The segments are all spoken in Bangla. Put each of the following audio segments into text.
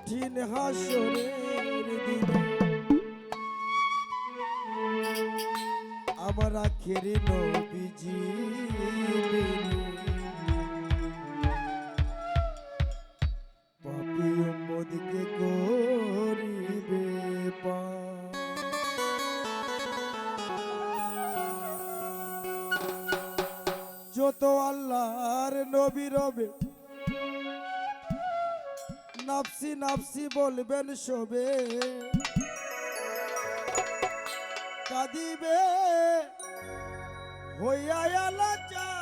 কঠিন হাসরের দিনে আমার আখের নবীজি পাপী উম্মতকে করিবে পার। যত আল্লাহর নবী রবে নাফসি নাফসি বলবেন সবে, কাঁদিবে হইয়া লাচার।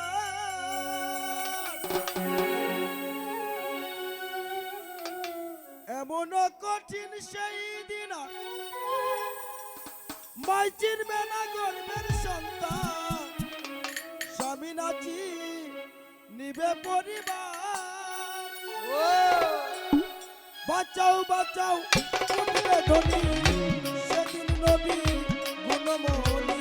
এমন কঠিন সেই দিন মাই চিনবে না গর্বের সন্তান, স্বামী নাচি নিবে পরিবার। বাঁচাও বাঁচাও উঠবে ধ্বনি, সেদিন নবী গুণমণি।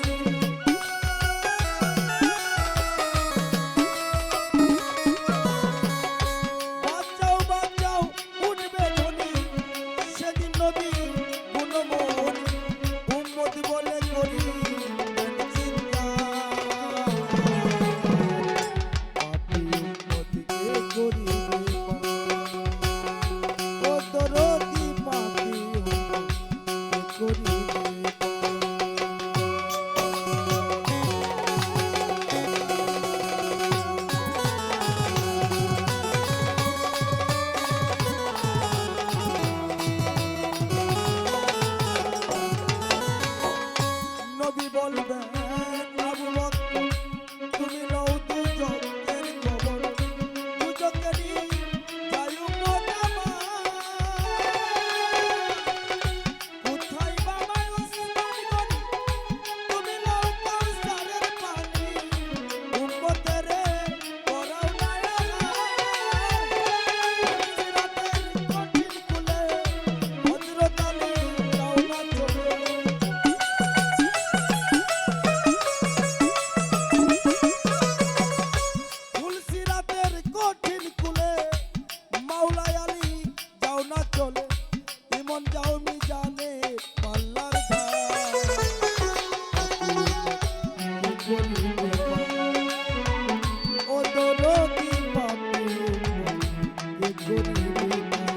বাঁচাও বাঁচাও উঠবে ধ্বনি, সেদিন নবী গুণমণি। উম্মত বলে করি চিন্তা, পাপী উম্মতকে করিবে পার। ও দরদি পাপী উম্মতকে করিবে পার। নবী বলবেন আবু বকর তুমি লও দুজকের খবর, দুজকেরই যায় উম্মত আমার। কোথায় বাবা ওসমান গনি তুমি লও কাউসারের পানি, উম্মতের করাও না আহার। সিরাতের কঠিন কুলে হযরত আলী যাও না চলে। ফুলসিরাতের কঠিন কুলে মাওলাই আলী যাও না চলে। ইমন যাও মিজানে পাল্লার ধার, ও দরদি পাপী উম্মতকে করিবে পার।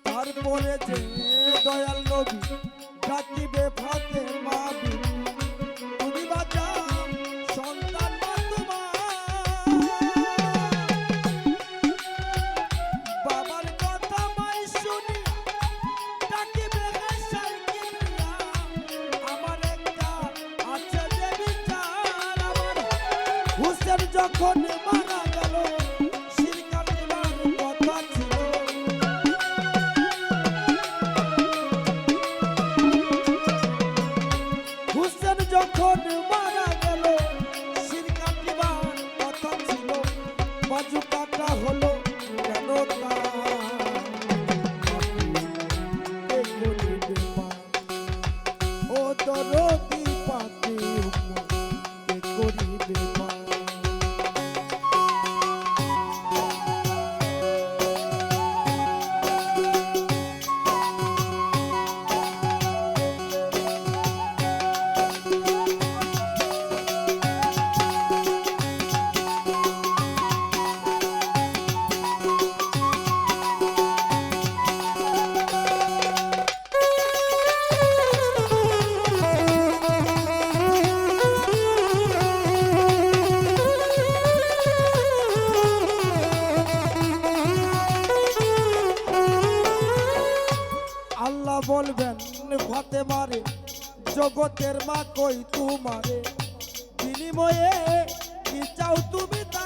তারপরে যে দয়াল নবী ডাকিবে ফাতেমা বিবি, তুমি বাঁচাও সন্তান মা তোমার। বাবার কথা মাই শুনিয়া ডাকিবে হাসাই কিবরিয়া, আমার একটা আছে যে বিচার। আমার হুসেন যখন মারা গেল শির কাটিবার কথা ছিল, হুসেন যখন মারা গেল শির কাটিবার কথা ছিল। বাজু কাটা হলো কেন তার, পাপী উম্মতকে করিবে পার। ও দরদি পাপী উম্মতকে করিবে পার। বলবেন ফাতেমারে জগতের মা কই তোমারে বিনিময়ে কি চাও তুমি তা